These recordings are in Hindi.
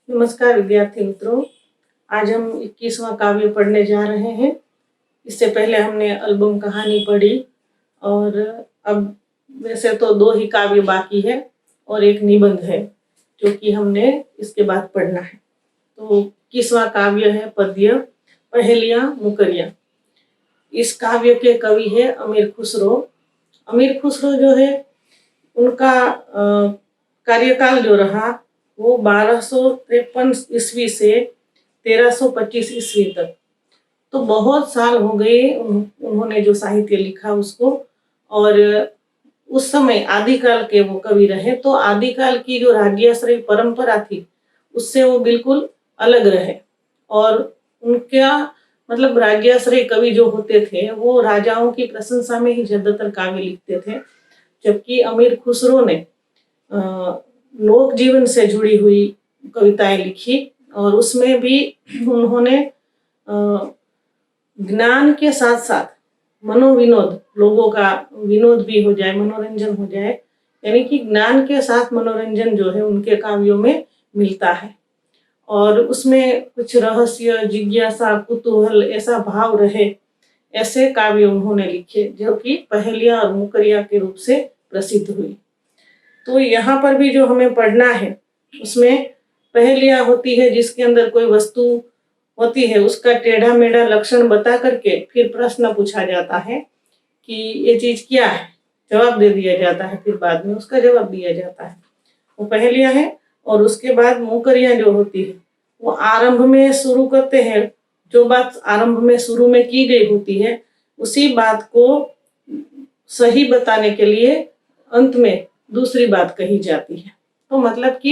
नमस्कार विद्यार्थी मित्रों। आज हम 21वां काव्य पढ़ने जा रहे हैं। इससे पहले हमने एल्बम कहानी पढ़ी और अब वैसे तो 2 ही काव्य बाकी है और एक निबंध है जो कि हमने इसके बाद पढ़ना है। तो 21वां काव्य है पद्य पहेलियां मुकरियां। इस काव्य के कवि है अमीर खुसरो। अमीर खुसरो जो है उनका कार्यकाल जो रहा वो 1253 ईस्वी से 1325 ईस्वी तक। तो बहुत साल हो गए उन्होंने जो साहित्य लिखा उसको। और उस समय आदिकाल के वो कवि रहे, तो आदिकाल की जो राज्याश्रय परंपरा थी उससे वो बिल्कुल अलग रहे। और उनका मतलब राज्याश्रय कवि जो होते थे वो राजाओं की प्रशंसा में ही ज्यादातर काव्य लिखते थे, जबकि अमीर खुसरो ने लोक जीवन से जुड़ी हुई कविताएं लिखी और उसमें भी उन्होंने ज्ञान के साथ साथ मनोविनोद, लोगों का विनोद भी हो जाए, मनोरंजन हो जाए, यानी कि ज्ञान के साथ मनोरंजन जो है उनके काव्यों में मिलता है। और उसमें कुछ रहस्य, जिज्ञासा, कुतूहल ऐसा भाव रहे, ऐसे काव्य उन्होंने लिखे जो कि पहेलियां और मुकरियां के रूप से प्रसिद्ध हुई। तो यहाँ पर भी जो हमें पढ़ना है उसमें पहेलियां होती है जिसके अंदर कोई वस्तु होती है, उसका टेढ़ा मेढ़ा लक्षण बता करके फिर प्रश्न पूछा जाता है कि ये चीज क्या है, जवाब दे दिया जाता है, फिर बाद में उसका जवाब दिया जाता है। वो पहेलियां हैं। और उसके बाद मुकरियां जो होती है वो आरंभ में शुरू करते हैं, जो बात आरंभ में शुरू में की गई होती है उसी बात को सही बताने के लिए अंत में दूसरी बात कही जाती है। तो मतलब कि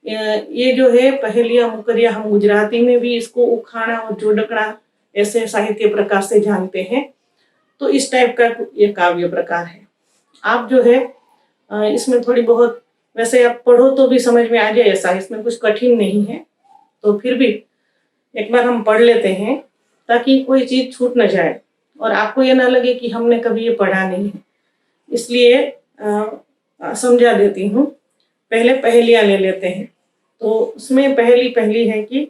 ये जो है पहेलियां मुकरियां, हम गुजराती में भी इसको उखाड़ा और जोड़कड़ा ऐसे साहित्य प्रकार से जानते हैं। तो इस टाइप का ये काव्य प्रकार है। आप जो है इसमें थोड़ी बहुत, वैसे आप पढ़ो तो भी समझ में आ जाए, ऐसा इसमें कुछ कठिन नहीं है। तो फिर भी एक बार हम पढ़ लेते हैं ताकि कोई चीज छूट न जाए और आपको ये ना लगे कि हमने कभी ये पढ़ा नहीं है। इसलिए समझा देती हूँ। पहले पहेलियां ले लेते हैं। तो उसमें पहली है कि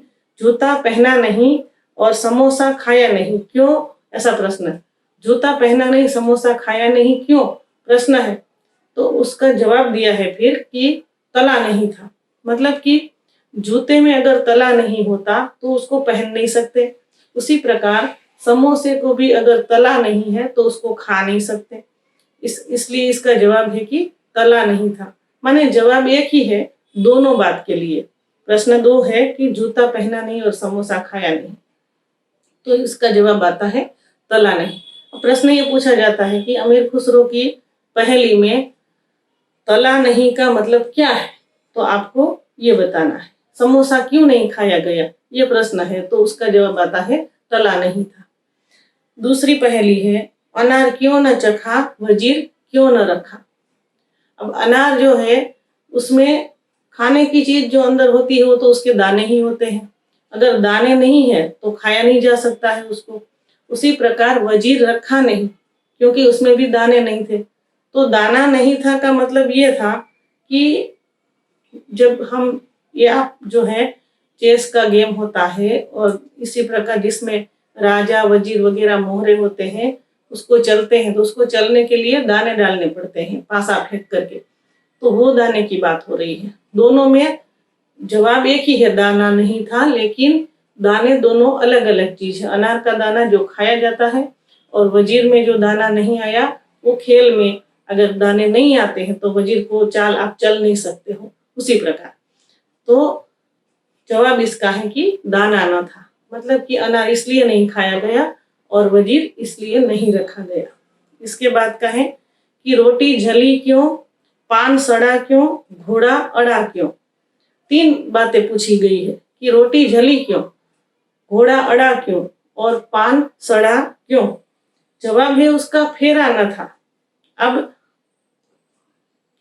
जूता पहना नहीं और समोसा खाया नहीं, क्यों? ऐसा प्रश्न है। जूता पहना नहीं, समोसा खाया नहीं, क्यों? प्रश्न है। तो उसका जवाब दिया है फिर कि तला नहीं था। मतलब कि जूते में अगर तला नहीं होता तो उसको पहन नहीं सकते। उसी प्रकार समोसे को भी अगर तला नहीं है तो उसको खा नहीं सकते। इसलिए इसका जवाब है कि तला नहीं था। माने जवाब एक ही है दोनों बात के लिए। प्रश्न 2 है कि जूता पहना नहीं और समोसा खाया नहीं, तो इसका जवाब आता है तला नहीं। प्रश्न ये पूछा जाता है कि अमीर खुसरो की पहेली में तला नहीं का मतलब क्या है, तो आपको ये बताना है। समोसा क्यों नहीं खाया गया, ये प्रश्न है, तो उसका जवाब आता है तला नहीं था। दूसरी पहेली है अनार क्यों न चखा, वजीर क्यों न रखा। अब अनार जो है उसमें खाने की चीज जो अंदर होती है वो तो उसके दाने ही होते हैं। अगर दाने नहीं है तो खाया नहीं जा सकता है उसको। उसी प्रकार वजीर रखा नहीं, क्योंकि उसमें भी दाने नहीं थे। तो दाना नहीं था का मतलब ये था कि जब हम, ये आप जो है चेस का गेम होता है और इसी प्रकार जिसमें राजा वजीर वगैरह मोहरे होते हैं, उसको चलते हैं तो उसको चलने के लिए दाने डालने पड़ते हैं पासा फेंक करके। तो वो दाने की बात हो रही है। दोनों में जवाब एक ही है, दाना नहीं था, लेकिन दाने दोनों अलग अलग चीज है। अनार का दाना जो खाया जाता है और वजीर में जो दाना नहीं आया, वो खेल में अगर दाने नहीं आते हैं तो वजीर को चाल आप चल नहीं सकते हो। उसी प्रकार तो जवाब इसका है कि दाना न था। मतलब कि अनार इसलिए नहीं खाया गया और वजीर इसलिए नहीं रखा गया। इसके बाद का है कि रोटी जली क्यों, पान सड़ा क्यों, घोड़ा अड़ा क्यों। 3 बातें पूछी गई है कि रोटी जली क्यों, घोड़ा अड़ा क्यों और पान सड़ा क्यों। जवाब है उसका फेरा न था। अब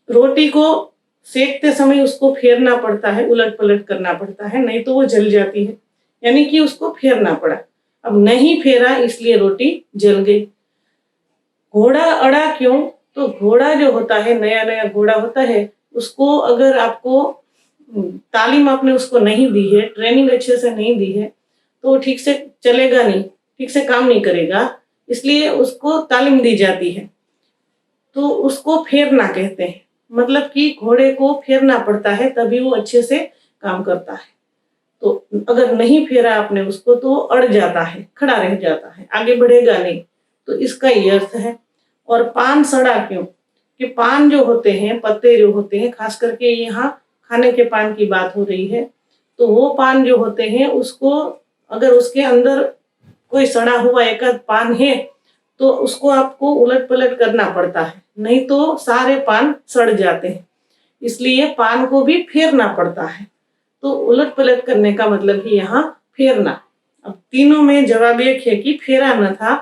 रोटी को सेकते समय उसको फेरना पड़ता है, उलट पलट करना पड़ता है, नहीं तो वो जल जाती है, यानी कि उसको फेरना पड़ा। अब नहीं फेरा इसलिए रोटी जल गई। घोड़ा अड़ा क्यों, तो घोड़ा जो होता है, नया नया घोड़ा होता है, उसको अगर आपको तालीम आपने उसको नहीं दी है, ट्रेनिंग अच्छे से नहीं दी है, तो वो ठीक से चलेगा नहीं, ठीक से काम नहीं करेगा, इसलिए उसको तालीम दी जाती है। तो उसको फेरना कहते हैं, मतलब कि घोड़े को फेरना पड़ता है तभी वो अच्छे से काम करता है। तो अगर नहीं फेरा आपने उसको तो अड़ जाता है, खड़ा रह जाता है, आगे बढ़ेगा नहीं। तो इसका ये अर्थ है। और पान सड़ा क्यों? कि पान जो होते हैं, पत्ते जो होते हैं, खास करके यहाँ खाने के पान की बात हो रही है, तो वो पान जो होते हैं उसको अगर उसके अंदर कोई सड़ा हुआ एक पान है तो उसको आपको उलट पलट करना पड़ता है, नहीं तो सारे पान सड़ जाते हैं। इसलिए पान को भी फेरना पड़ता है। तो उलट पलट करने का मतलब ही यहाँ फेरना। अब तीनों में जवाब एक है कि फेरा न था।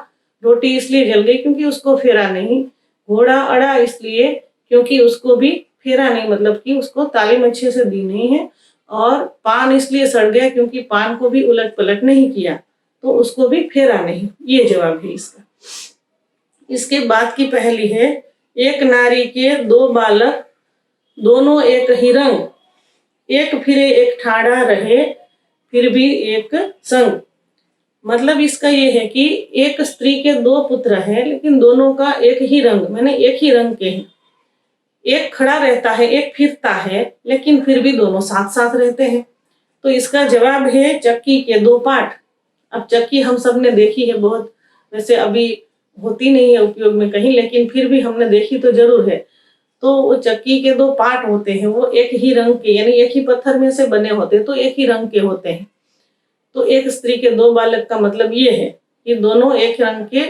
रोटी इसलिए जल गई क्योंकि उसको फेरा नहीं, घोड़ा अड़ा इसलिए क्योंकि उसको भी फेरा नहीं, मतलब कि उसको तालीम अच्छे से दी नहीं है। और पान इसलिए सड़ गया क्योंकि पान को भी उलट पलट नहीं किया, तो उसको भी फेरा नहीं। ये जवाब है इसका। इसके बाद की पहली है, एक नारी के दो बालक, दोनों एक ही रंग, एक फिरे एक ठाड़ा रहे, फिर भी एक संग। मतलब इसका ये है कि एक स्त्री के दो पुत्र हैं, लेकिन दोनों का एक ही रंग, माने एक ही रंग के हैं। एक खड़ा रहता है, एक फिरता है, लेकिन फिर भी दोनों साथ साथ रहते हैं। तो इसका जवाब है चक्की के दो पाठ। अब चक्की हम सब ने देखी है बहुत, वैसे अभी होती नहीं है उपयोग में कहीं, लेकिन फिर भी हमने देखी तो जरूर है। तो वो चक्की के दो पार्ट होते हैं, वो एक ही रंग के, यानी एक ही पत्थर में से बने होते हैं, तो एक ही रंग के होते हैं। तो एक स्त्री के दो बालक का मतलब ये है कि दोनों एक रंग के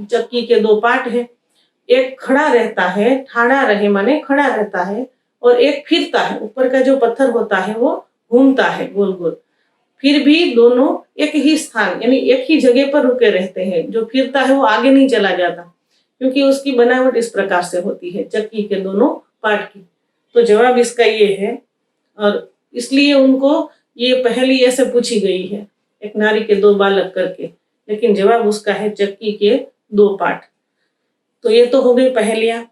चक्की के दो पार्ट है। एक खड़ा रहता है, ठाड़ा रहे माने खड़ा रहता है, और एक फिरता है, ऊपर का जो पत्थर होता है वो घूमता है गोल गोल। फिर भी दोनों एक ही स्थान यानी एक ही जगह पर रुके रहते हैं। जो फिरता है वो आगे नहीं चला जाता, क्योंकि उसकी बनावट इस प्रकार से होती है चक्की के दोनों पार्ट की। तो जवाब इसका ये है, और इसलिए उनको ये पहेली ऐसे पूछी गई है, एक नारी के दो बालक करके, लेकिन जवाब उसका है चक्की के दो पार्ट। तो ये तो हो गई पहेलियां।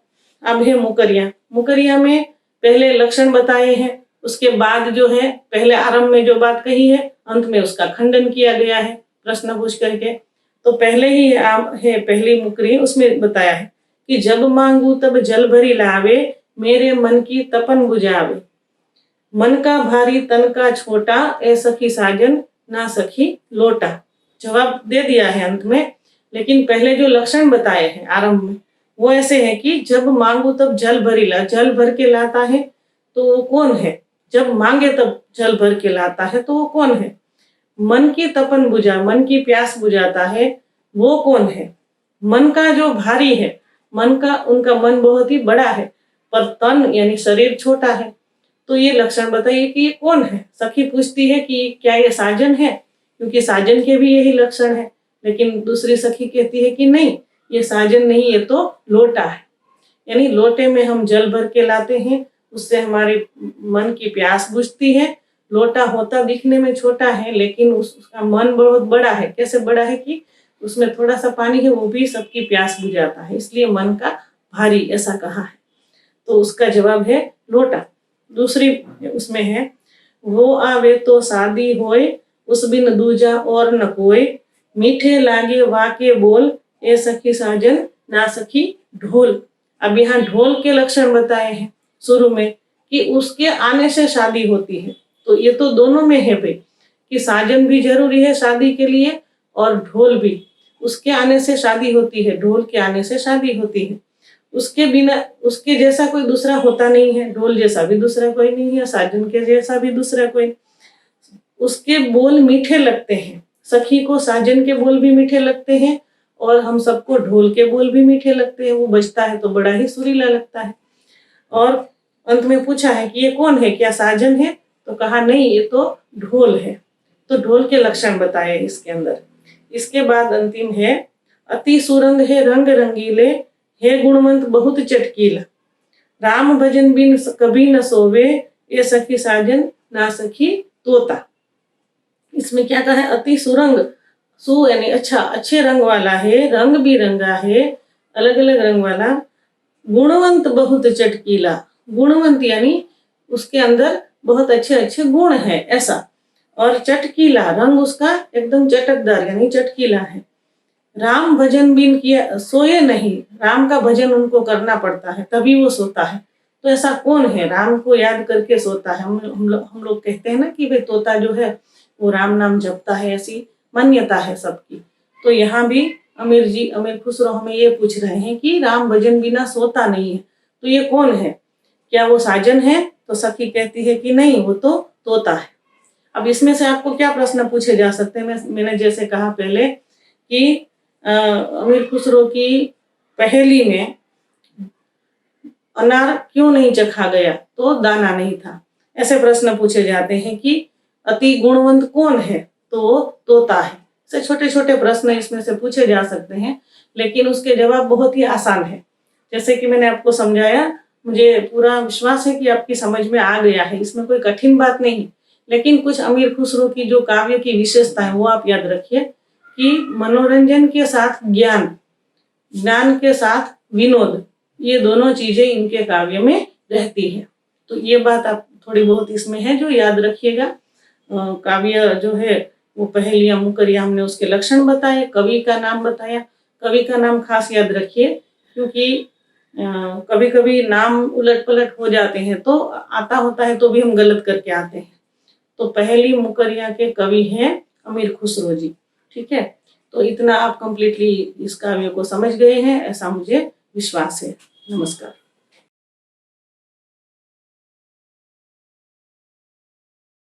अब है मुकरिया। मुकरिया में पहले लक्षण बताए हैं, उसके बाद जो है पहले आरंभ में जो बात कही है, अंत में उसका खंडन किया गया है प्रश्न पूछ करके। तो पहले ही है पहली मुकरी, उसमें बताया है कि जब मांगू तब जल भरी लावे, मेरे मन की तपन बुझावे। मन का भारी तन का छोटा, ए सखी साजन ना सखी लोटा। जवाब दे दिया है अंत में, लेकिन पहले जो लक्षण बताए हैं आरंभ में वो ऐसे है कि जब मांगू तब जल भरी ला, जल भर के लाता है तो वो कौन है? जब मांगे तब जल भर के लाता है तो वो कौन है? मन की तपन बुझा, मन की प्यास बुझाता है, वो कौन है? मन का जो भारी है, मन का उनका मन बहुत ही बड़ा है, पर तन यानी शरीर छोटा है। तो ये लक्षण बताइए कि ये कौन है? सखी पूछती है कि क्या ये साजन है, क्योंकि साजन के भी यही लक्षण है। लेकिन दूसरी सखी कहती है कि नहीं, ये साजन नहीं, ये तो लोटा है। यानी लोटे में हम जल भर के लाते हैं, उससे हमारे मन की प्यास बुझती है। लोटा होता दिखने में छोटा है, लेकिन उसका मन बहुत बड़ा है। कैसे बड़ा है कि उसमें थोड़ा सा पानी है, वो भी सबकी प्यास बुझाता है, इसलिए मन का भारी ऐसा कहा है। तो उसका जवाब है लोटा। दूसरी उसमें है, वो आवे तो शादी होए, उस बिन दूजा और न कोई, मीठे लागे वाके बोल, ए सखी साजन ना सखी ढोल। अब यहाँ ढोल के लक्षण बताए हैं शुरू में कि उसके आने से शादी होती है। तो ये तो दोनों में है भाई कि साजन भी जरूरी है शादी के लिए, और ढोल भी। उसके आने से शादी होती है, ढोल के आने से शादी होती है। उसके बिना, उसके जैसा कोई दूसरा होता नहीं है, ढोल जैसा भी दूसरा कोई नहीं है, साजन के जैसा भी दूसरा कोई। उसके बोल मीठे लगते हैं, सखी को साजन के बोल भी मीठे लगते हैं, और हम सबको ढोल के बोल भी मीठे लगते हैं। वो बजता है तो बड़ा ही सुरीला लगता है। और अंत में पूछा है कि ये कौन है, क्या साजन है? तो कहा नहीं, ये तो ढोल है। तो ढोल के लक्षण बताए इसके अंदर। इसके बाद अंतिम है, अति सुरंग है रंग रंगीले, हे गुणवंत बहुत चटकीला, राम भजन बिन कभी न सोवे, ये सखी साजन ना सखी तोता। इसमें क्या कहा है? अति सुरंग, सु यानी अच्छा, अच्छे रंग वाला है, रंग भी रंगा है, अलग अलग रंग वाला, गुणवंत बहुत चटकीला। गुणवंत यानी उसके अंदर बहुत अच्छे अच्छे गुण है ऐसा। और चटकीला, रंग उसका एकदम चटकदार यानी चटकीला है। राम भजन बिन किया सोए नहीं, राम का भजन उनको करना पड़ता है तभी वो सोता है। तो ऐसा कौन है राम को याद करके सोता है? हम लोग कहते हैं ना कि भाई तोता जो है वो राम नाम जपता है, ऐसी मान्यता है सबकी। तो यहाँ भी अमीर खुसरो हमें ये पूछ रहे हैं कि राम भजन बिना सोता नहीं है, तो ये कौन है? क्या वो साजन है? तो सखी कहती है कि नहीं, वो तो तोता है। अब इसमें से आपको क्या प्रश्न पूछे जा सकते हैं? मैंने जैसे कहा पहले कि अमीर खुसरो की पहेली में अनार क्यों नहीं चखा गया? तो दाना नहीं था। ऐसे प्रश्न पूछे जाते हैं कि अति गुणवंत कौन है? तो वो तोता है। ऐसे छोटे छोटे प्रश्न इसमें से पूछे जा सकते हैं, लेकिन उसके जवाब बहुत ही आसान है। जैसे कि मैंने आपको समझाया, मुझे पूरा विश्वास है कि आपकी समझ में आ गया है, इसमें कोई कठिन बात नहीं। लेकिन कुछ अमीर खुसरो की जो काव्य की विशेषता है वो आप याद रखिए कि मनोरंजन के साथ ज्ञान, ज्ञान के साथ विनोद, ये दोनों चीजें इनके काव्य में रहती है। तो ये बात आप थोड़ी बहुत इसमें है जो याद रखिएगा। काव्य जो है वो पहेलियां मुकरिया हमने उसके लक्षण बताए, कवि का नाम बताया। कवि का नाम खास याद रखिए, क्योंकि कभी कभी नाम उलट पलट हो जाते हैं, तो आता होता है तो भी हम गलत करके आते हैं। तो पहेली मुकरिया के कवि हैं अमीर खुसरो जी। ठीक है, तो इतना आप कंप्लीटली इस काव्य को समझ गए हैं ऐसा मुझे विश्वास है। नमस्कार।